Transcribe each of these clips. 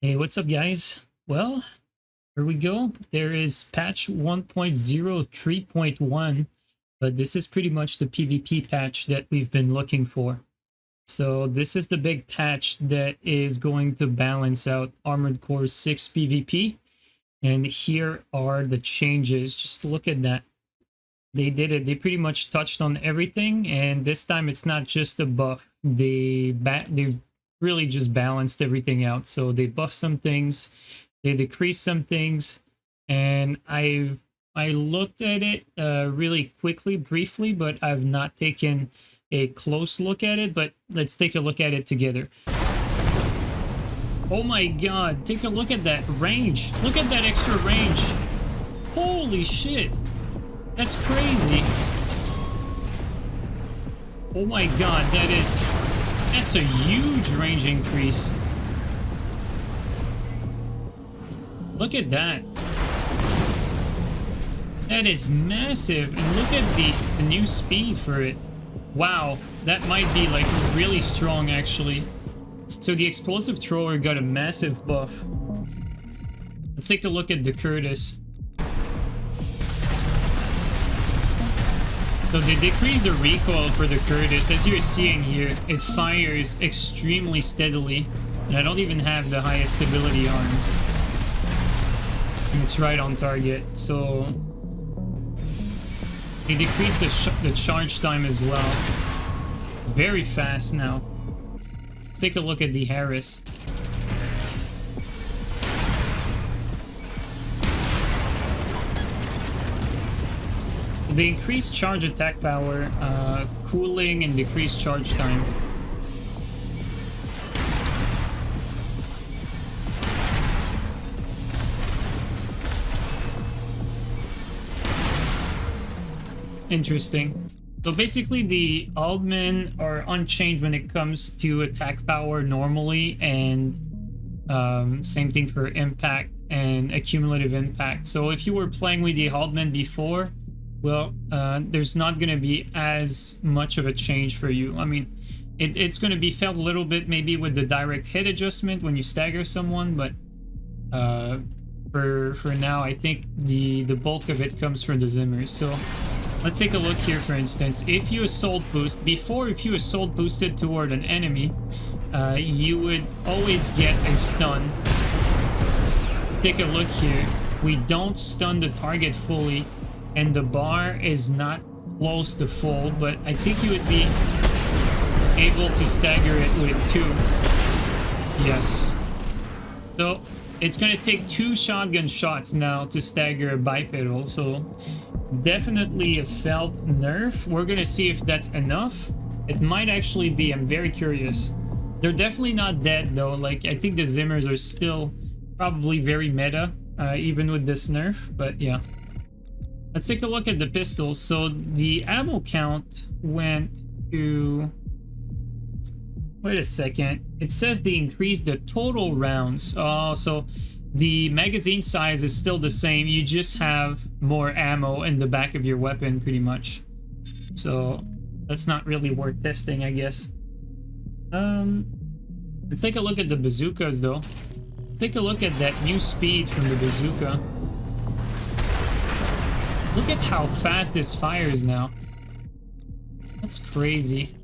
Hey, what's up, guys? Well, here we go. There is patch 1.03.1, but this is pretty much the PvP patch that we've been looking for. So this is the big patch that is going to balance out Armored Core 6 PvP. And here are the changes. Just look at that. They did it. They pretty much touched on everything, and this time it's not just a buff. They really just balanced everything out. So they buffed some things, they decreased some things, and I looked at it really quickly, briefly, but I've not taken a close look at it. But let's take a look at it together. Oh my god, take a look at that range. Look at that extra range. Holy shit. That's crazy. Oh my god, that's a huge range increase. Look at that. That is massive. And look at the new speed for it. Wow, that might be like really strong actually. So the explosive thrower got a massive buff. Let's take a look at the Curtis. So they decreased the recoil for the Curtis. As you're seeing here, it fires extremely steadily. And I don't even have the highest stability arms. And it's right on target. So they decreased the charge time as well. Very fast now. Let's take a look at the Harris. They increased charge attack power, cooling, and decreased charge time. Interesting. So basically the Aldmen are unchanged when it comes to attack power normally, and same thing for impact and accumulative impact. So if you were playing with the Aldmen before, well, there's not going to be as much of a change for you. I mean, it's going to be felt a little bit maybe with the direct hit adjustment when you stagger someone, but for now, I think the bulk of it comes from the Zimmers. So let's take a look here, for instance. If you assault boost, if you assault boosted toward an enemy, you would always get a stun. Take a look here. We don't stun the target fully, and the bar is not close to full, but I think you would be able to stagger it with 2. Yes. So it's going to take 2 shotgun shots now to stagger a bipedal, so definitely a felt nerf. We're going to see if that's enough. It might actually be. I'm very curious. They're definitely not dead though. Like, I think the Zimmers are still probably very meta, even with this nerf, but yeah. Let's take a look at the pistols. So the ammo count went to... Wait a second. It says they increased the total rounds. Oh, so the magazine size is still the same. You just have more ammo in the back of your weapon, pretty much. So that's not really worth testing, I guess. Let's take a look at the bazookas, though. Let's take a look at that new speed from the bazooka. Look at how fast this fires now. That's crazy.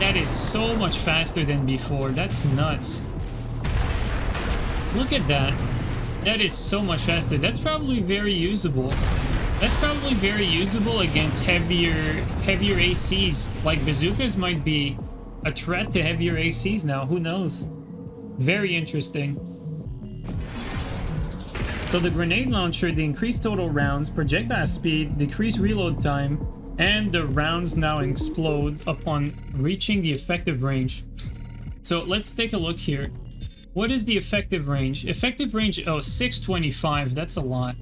That is so much faster than before. That's nuts. Look at that. That is so much faster. That's probably very usable. That's probably very usable against heavier ACs. Like, bazookas might be a threat to heavier ACs now. Who knows? Very interesting. So the grenade launcher, the increased total rounds, projectile speed, decreased reload time, and the rounds now explode upon reaching the effective range. So let's take a look here. What is the effective range? Effective range, oh, 625. That's a lot.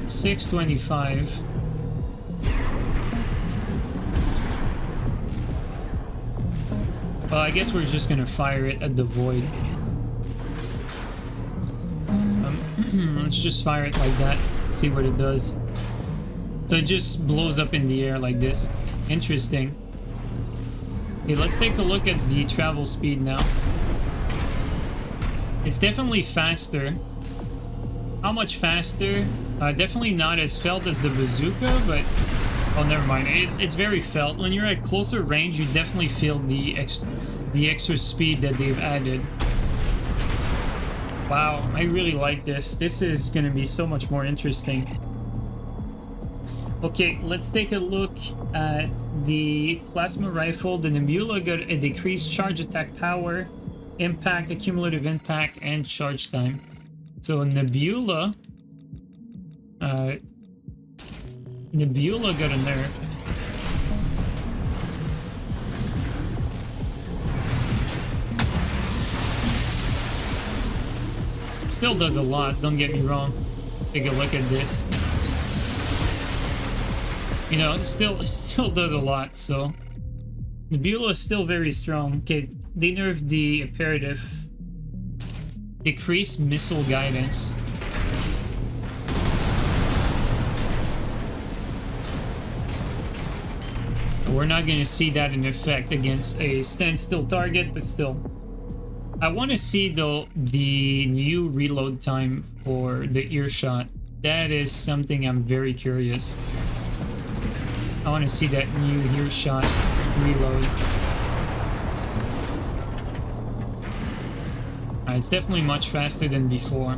625. Well, I guess we're just gonna fire it at the void. Let's just fire it like that, see what it does. So it just blows up in the air like this. Interesting. Okay, let's take a look at the travel speed now. It's definitely faster. How much faster? Definitely not as felt as the bazooka, but... Oh, never mind. It's very felt. When you're at closer range, you definitely feel the extra speed that they've added. Wow, I really like this. This is going to be so much more interesting. Okay, let's take a look at the plasma rifle. The Nebula got a decreased charge attack power, impact, accumulative impact, and charge time. So Nebula... Nebula got a nerf. It still does a lot, don't get me wrong. Take a look at this. You know, it still does a lot, so... Nebula is still very strong. Okay, they nerfed the imperative. Decrease missile guidance. We're not going to see that in effect against a standstill target, but still. I want to see, though, the new reload time for the earshot. That is something I'm very curious. I want to see that new earshot reload. It's definitely much faster than before.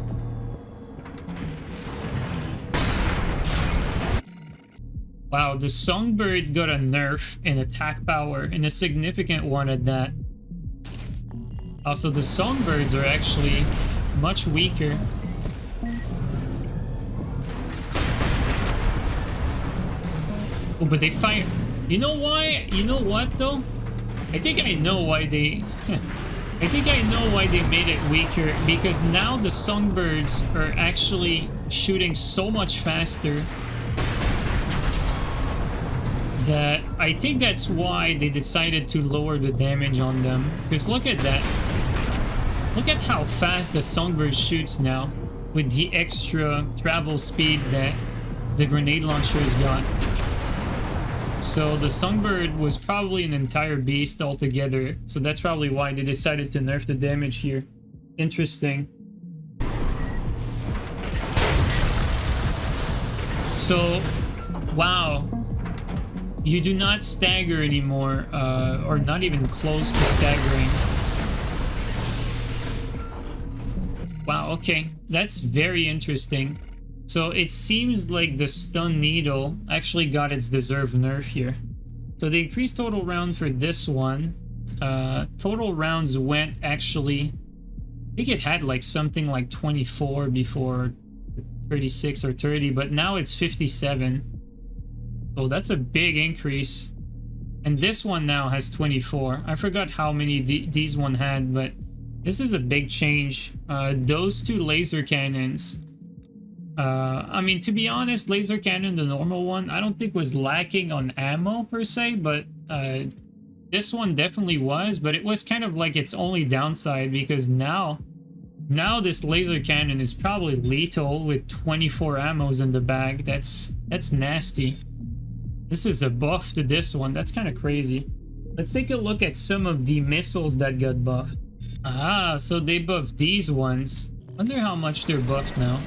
Wow, the Songbird got a nerf in attack power, and a significant one at that. Also, the Songbirds are actually much weaker. Oh, but they fire. You know why? You know what, though? I think I know why they... I think I know why they made it weaker. Because now the Songbirds are actually shooting so much faster that I think that's why they decided to lower the damage on them. Because look at that. Look at how fast the Songbird shoots now with the extra travel speed that the grenade launchers got. So the Songbird was probably an entire beast altogether. So that's probably why they decided to nerf the damage here. Interesting. So, wow. You do not stagger anymore, or not even close to staggering. Wow, okay. That's very interesting. So it seems like the stun needle actually got its deserved nerf here. So the increased total round for this one. Total rounds went actually... I think it had like something like 24 before 36 or 30, but now it's 57. So that's a big increase. And this one now has 24. I forgot how many these one had, but this is a big change. Those two laser cannons. I mean, to be honest, laser cannon, the normal one, I don't think was lacking on ammo per se, but this one definitely was. But it was kind of like its only downside, because now this laser cannon is probably lethal with 24 ammos in the bag. That's nasty. This is a buff to this one. That's kind of crazy. Let's take a look at some of the missiles that got buffed. Ah, so they buffed these ones. Wonder how much they're buffed now.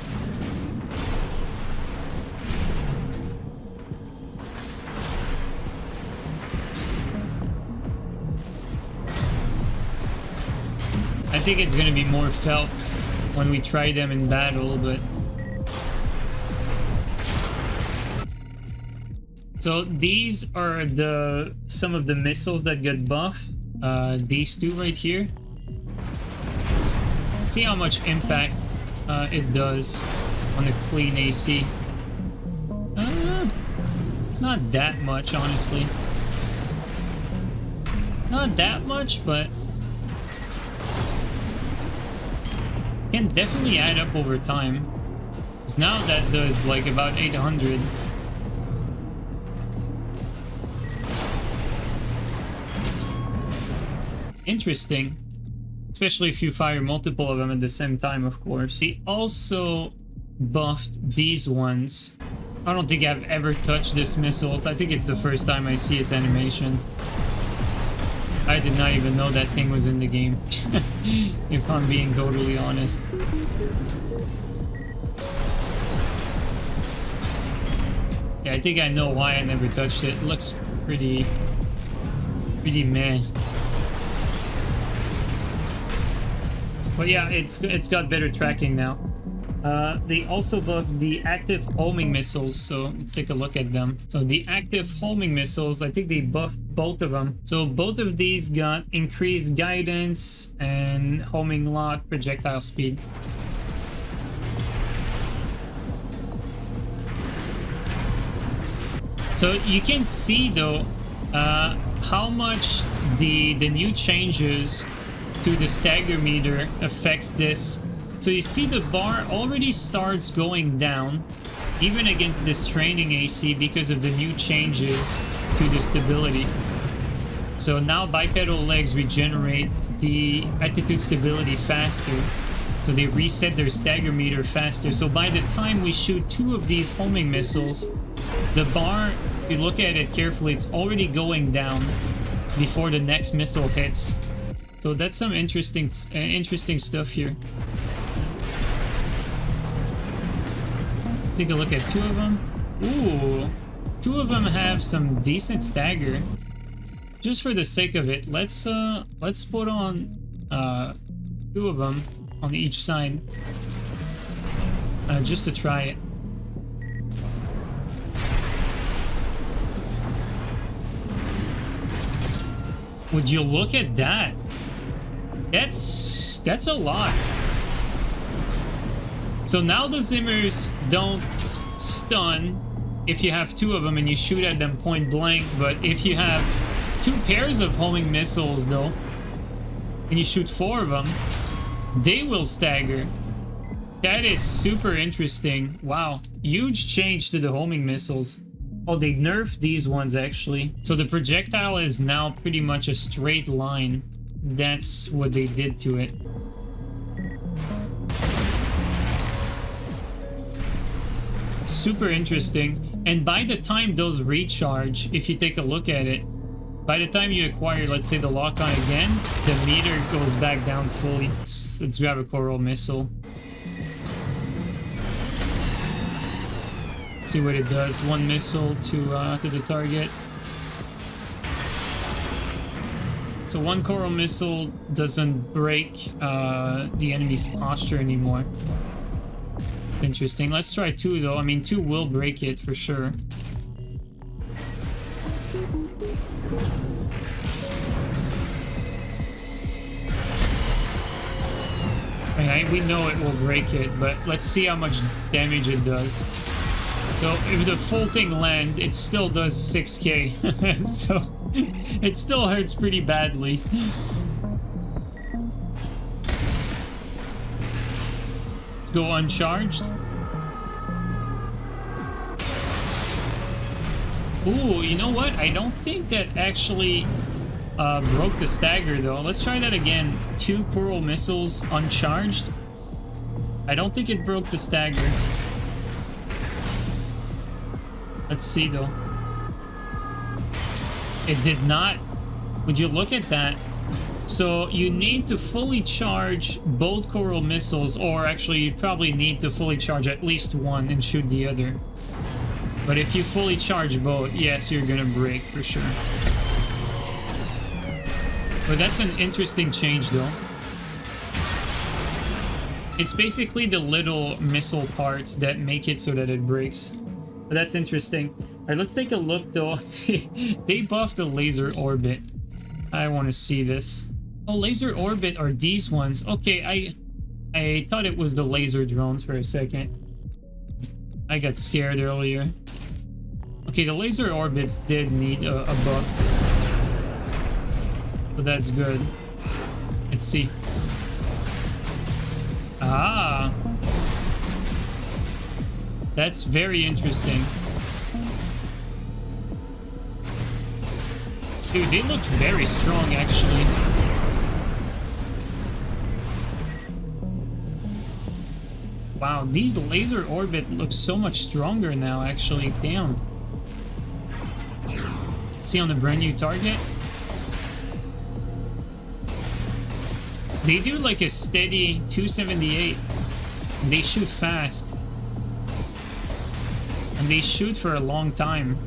I think it's going to be more felt when we try them in battle, but... So these are some of the missiles that get buffed. These two right here. See how much impact it does on a clean AC. It's not that much, honestly. Not that much, but can definitely add up over time. Because now that does like about 800. Interesting. Especially if you fire multiple of them at the same time, of course. They also buffed these ones. I don't think I've ever touched this missile. I think it's the first time I see its animation. I did not even know that thing was in the game. If I'm being totally honest. Yeah, I think I know why I never touched it. It looks pretty meh. But yeah, it's got better tracking now. They also buffed the active homing missiles, so let's take a look at them. So the active homing missiles, I think they buffed both of them. So both of these got increased guidance and homing lock projectile speed. So you can see though how much the new changes to the stagger meter affects this. So you see the bar already starts going down even against this training AC because of the new changes to the stability. So now bipedal legs regenerate the attitude stability faster. So they reset their stagger meter faster. So by the time we shoot 2 of these homing missiles, the bar, if you look at it carefully, it's already going down before the next missile hits. So that's some interesting stuff here. Let's take a look at 2 of them. Ooh, 2 of them have some decent stagger. Just for the sake of it, let's put on 2 of them on each side, just to try it. Would you look at that? That's a lot. So now the Zimmers don't stun if you have 2 of them and you shoot at them point blank, but if you have 2 pairs of homing missiles though, and you shoot 4 of them, they will stagger. That is super interesting. Wow, huge change to the homing missiles. Oh, they nerfed these ones actually. So the projectile is now pretty much a straight line. That's what they did to it. Super interesting. And by the time those recharge, if you take a look at it, by the time you acquire, let's say, the lock-on again, the meter goes back down fully. Let's grab a coral missile. See what it does. 1 missile to the target. So 1 coral missile doesn't break the enemy's posture anymore. It's interesting. Let's try 2 though. I mean, 2 will break it for sure. Okay, we know it will break it, but let's see how much damage it does. So if the full thing lands, it still does 6k. So it still hurts pretty badly. Let's go uncharged. Ooh, you know what? I don't think that actually broke the stagger though. Let's try that again. 2 coral missiles uncharged. I don't think it broke the stagger. Let's see though. It did not. Would you look at that? So you need to fully charge both coral missiles, or actually you probably need to fully charge at least one and shoot the other. But if you fully charge both, yes, you're gonna break for sure. But that's an interesting change though. It's basically the little missile parts that make it so that it breaks. But that's interesting. Alright, let's take a look though. They buffed the laser orbit. I want to see this. Oh, laser orbit are these ones. Okay, I thought it was the laser drones for a second. I got scared earlier. Okay, the laser orbits did need a buff. So that's good. Let's see. Ah! That's very interesting. Dude, they looked very strong, actually. Wow, these laser orbit look so much stronger now, actually. Damn. See on the brand new target. They do like a steady 278. And they shoot fast. And they shoot for a long time.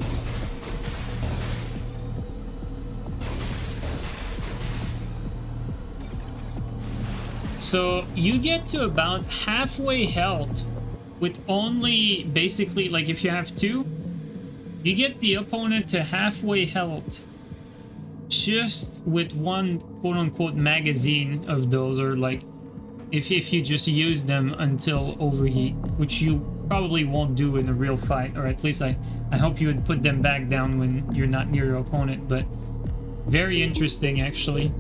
So you get to about halfway health with only basically, like if you have two, you get the opponent to halfway health just with one quote-unquote magazine of those, or like if you just use them until overheat, which you probably won't do in a real fight, or at least I hope you would put them back down when you're not near your opponent. But very interesting actually.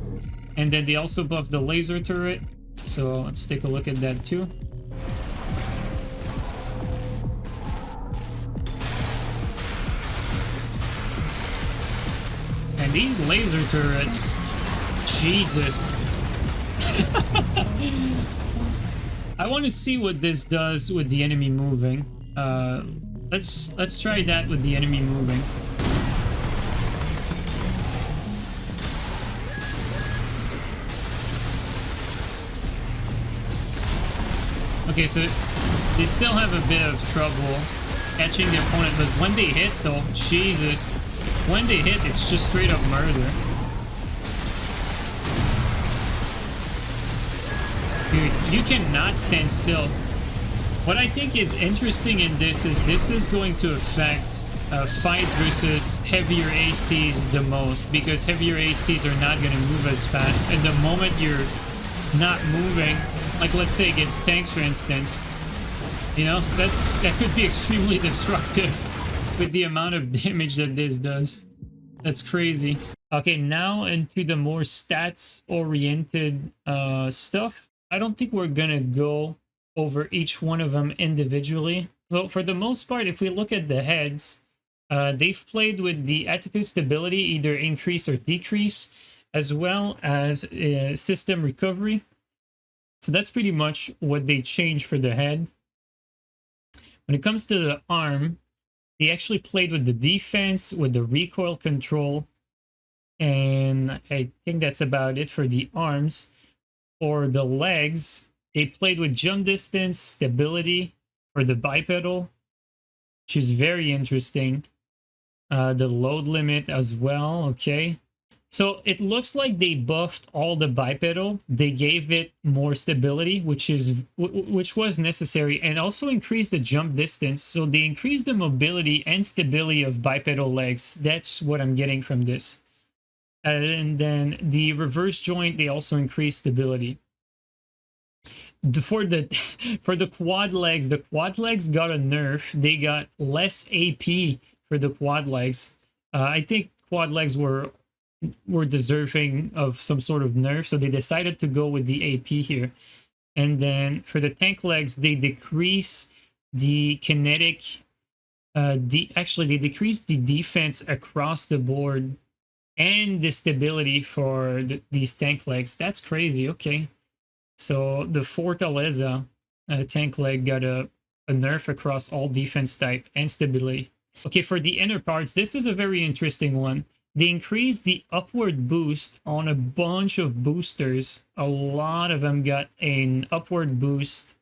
And then they also buffed the laser turret, so let's take a look at that too. And these laser turrets, Jesus. I want to see what this does with the enemy moving. Let's try that with the enemy moving. Okay, so they still have a bit of trouble catching the opponent, but when they hit though, Jesus. When they hit, it's just straight up murder. Dude, you cannot stand still. What I think is interesting in this is going to affect fights versus heavier ACs the most, because heavier ACs are not going to move as fast, and the moment you're not moving, like let's say against tanks for instance, you know, that could be extremely destructive with the amount of damage that this does. That's crazy. Okay, now into the more stats oriented stuff. I don't think we're gonna go over each one of them individually. So for the most part, if we look at the heads, they've played with the attitude stability, either increase or decrease, as well as system recovery. So that's pretty much what they changed for the head. When it comes to the arm, they actually played with the defense, with the recoil control, and I think that's about it for the arms. For the legs, they played with jump distance, stability for the bipedal, which is very interesting. The load limit as well, okay. So it looks like they buffed all the bipedal. They gave it more stability, which was necessary, and also increased the jump distance. So they increased the mobility and stability of bipedal legs. That's what I'm getting from this. And then the reverse joint, they also increased stability. For the quad legs got a nerf. They got less AP for the quad legs. I think quad legs were deserving of some sort of nerf, so they decided to go with the AP here. And then for the tank legs, they decrease the kinetic, actually they decrease the defense across the board and the stability for these tank legs. That's crazy. Okay, so the Fortaleza tank leg got a nerf across all defense type and stability. Okay, for the inner parts, this is a very interesting one. They increased the upward boost on a bunch of boosters. A lot of them got an upward boost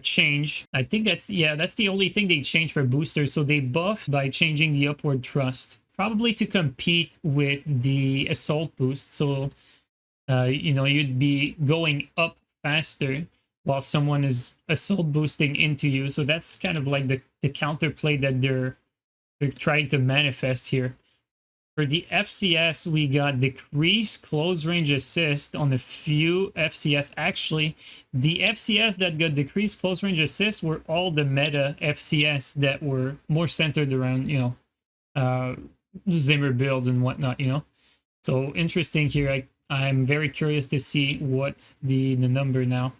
change. I think that's the only thing they changed for boosters. So they buffed by changing the upward thrust, probably to compete with the assault boost. So, you know, you'd be going up faster while someone is assault boosting into you. So that's kind of like the counterplay that they're trying to manifest here. For the FCS, we got decreased close range assist on a few FCS. Actually, the FCS that got decreased close range assist were all the meta FCS that were more centered around, you know, Zimmer builds and whatnot, you know. So interesting here. I'm very curious to see what's the number now.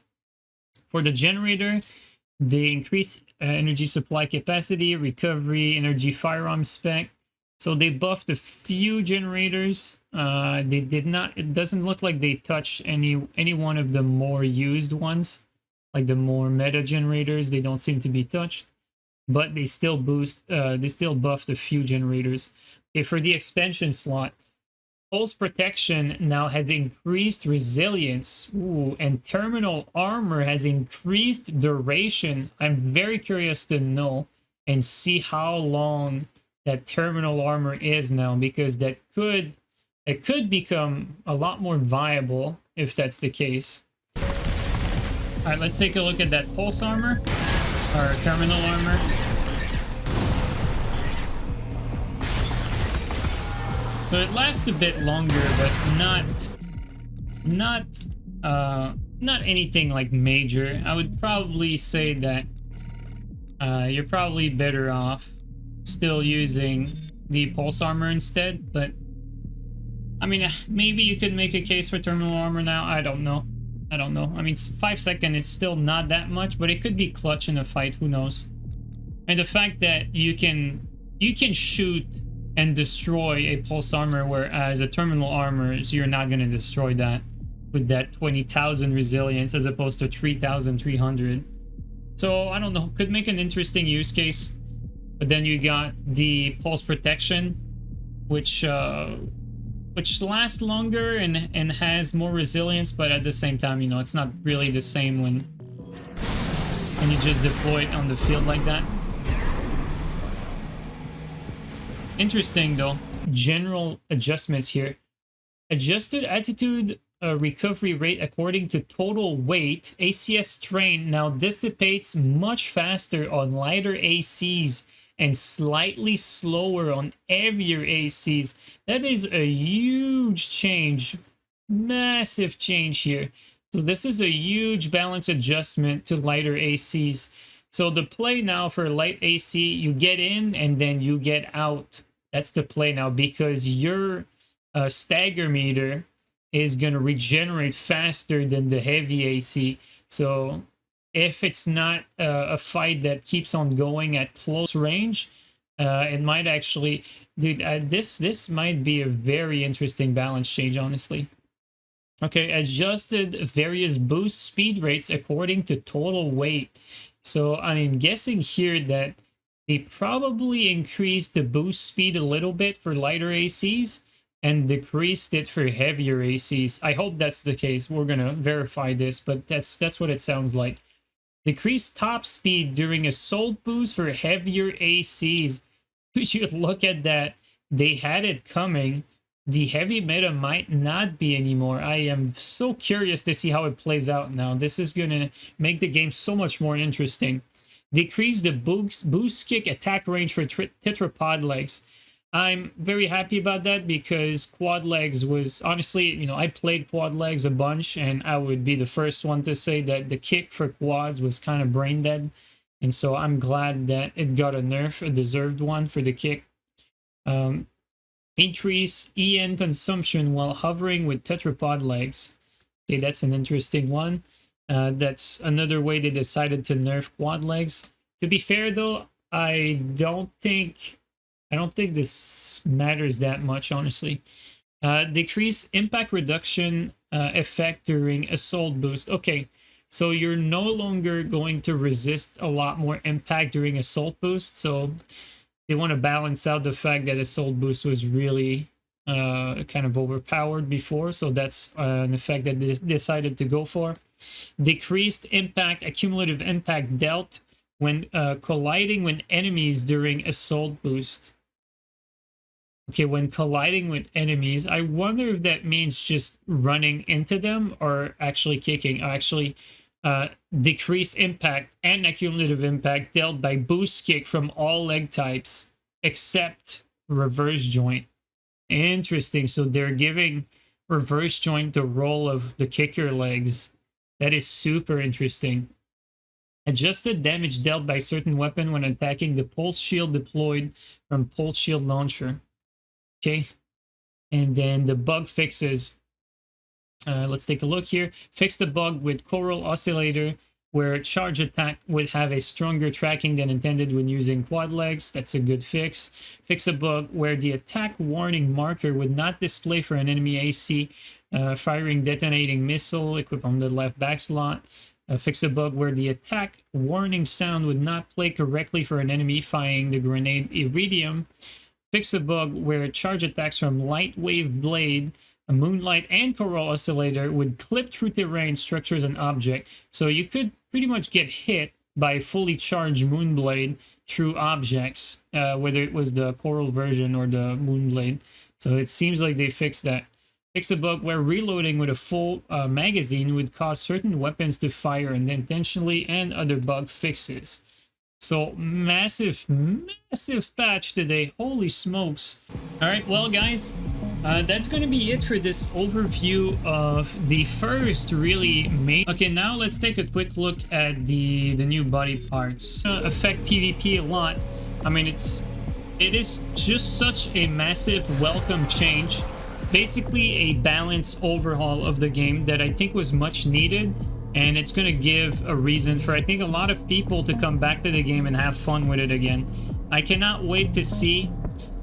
For the generator, they increased energy supply capacity, recovery, energy firearm spec. So they buffed a few generators. They did not. It doesn't look like they touched any one of the more used ones, like the more meta generators. They don't seem to be touched, but they still boost. They still buffed a few generators. Okay, for the expansion slot, pulse protection now has increased resilience. Ooh, and terminal armor has increased duration. I'm very curious to know and see how long that terminal armor is now, because that could become a lot more viable if that's the case. All right, let's take a look at that pulse armor, or terminal armor. So it lasts a bit longer, but not anything like major. I would probably say that you're probably better off still using the pulse armor instead, but I mean, maybe you could make a case for terminal armor now. I don't know. I mean, 5 seconds is still not that much, but it could be clutch in a fight. Who knows? And the fact that you can shoot and destroy a pulse armor, whereas a terminal armor, you're not going to destroy that with that 20,000 resilience as opposed to 3,300. So I don't know, could make an interesting use case. But then you got the pulse protection, which lasts longer and has more resilience, but at the same time, you know, it's not really the same when you just deploy it on the field like that. Interesting though. General adjustments here. Adjusted attitude recovery rate according to total weight. ACS strain now dissipates much faster on lighter ACs and slightly slower on heavier ACs. That is a huge change. Massive change here. So this is a huge balance adjustment to lighter ACs. So the play now for light AC, you get in and then you get out. That's the play now, because your stagger meter is going to regenerate faster than the heavy AC. So if it's not a fight that keeps on going at close range, it might actually... Dude, this might be a very interesting balance change, honestly. Okay, adjusted various boost speed rates according to total weight. So I'm guessing here that they probably increased the boost speed a little bit for lighter ACs and decreased it for heavier ACs. I hope that's the case. We're gonna verify this, but that's what it sounds like. Decreased top speed during assault boost for heavier ACs. You should look at that. They had it coming. The heavy meta might not be anymore. I am so curious to see how it plays out now. This is gonna make the game so much more interesting. Decrease the boost kick attack range for tetrapod legs. I'm very happy about that, because quad legs was, honestly, you know, I played quad legs a bunch, and I would be the first one to say that the kick for quads was kind of brain dead. And so I'm glad that it got a nerf, a deserved one for the kick. Increase EN consumption while hovering with tetrapod legs. Okay, that's an interesting one. That's another way they decided to nerf quad legs. To be fair though, I don't think this matters that much, honestly. Decrease impact reduction effect during assault boost. Okay, so you're no longer going to resist a lot more impact during assault boost. So they want to balance out the fact that assault boost was really kind of overpowered before. So that's an effect that they decided to go for. Decreased impact, accumulative impact dealt when colliding with enemies during assault boost. Okay, when colliding with enemies, I wonder if that means just running into them or actually kicking. Actually, decreased impact and accumulative impact dealt by boost kick from all leg types except reverse joint. Interesting. So they're giving reverse joint the role of the kicker legs. That is super interesting. Adjusted damage dealt by certain weapon when attacking the pulse shield deployed from pulse shield launcher. Okay, and then the bug fixes. Let's take a look here. Fix the bug with Coral Oscillator, where charge attack would have a stronger tracking than intended when using quad legs. That's a good fix. Fix a bug where the attack warning marker would not display for an enemy AC firing detonating missile equipped on the left back slot. Fix a bug where the attack warning sound would not play correctly for an enemy firing the grenade Iridium. fix a bug where charge attacks from Light Wave Blade, a Moonlight, and Coral Oscillator would clip through terrain, structures, and objects. So you could pretty much get hit by fully charged Moonblade through objects, whether it was the Coral version or the Moonblade. So it seems like they fixed that. Fix a bug where reloading with a full magazine would cause certain weapons to fire unintentionally, and other bug fixes. So massive patch today. Holy smokes. All right, well guys, that's going to be it for this overview of the first really main. Okay, now let's take a quick look at the new body parts. Affect PvP a lot. I mean, it is just such a massive welcome change. Basically a balanced overhaul of the game that I think was much needed, and it's going to give a reason for, I think, a lot of people to come back to the game and have fun with it again. I cannot wait to see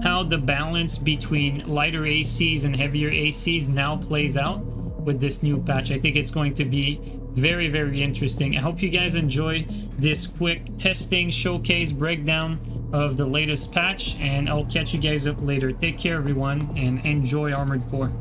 how the balance between lighter ACs and heavier ACs now plays out with this new patch. I think it's going to be very, very interesting. I hope you guys enjoy this quick testing showcase breakdown of the latest patch, and I'll catch you guys up later. Take care, everyone, and enjoy Armored Core.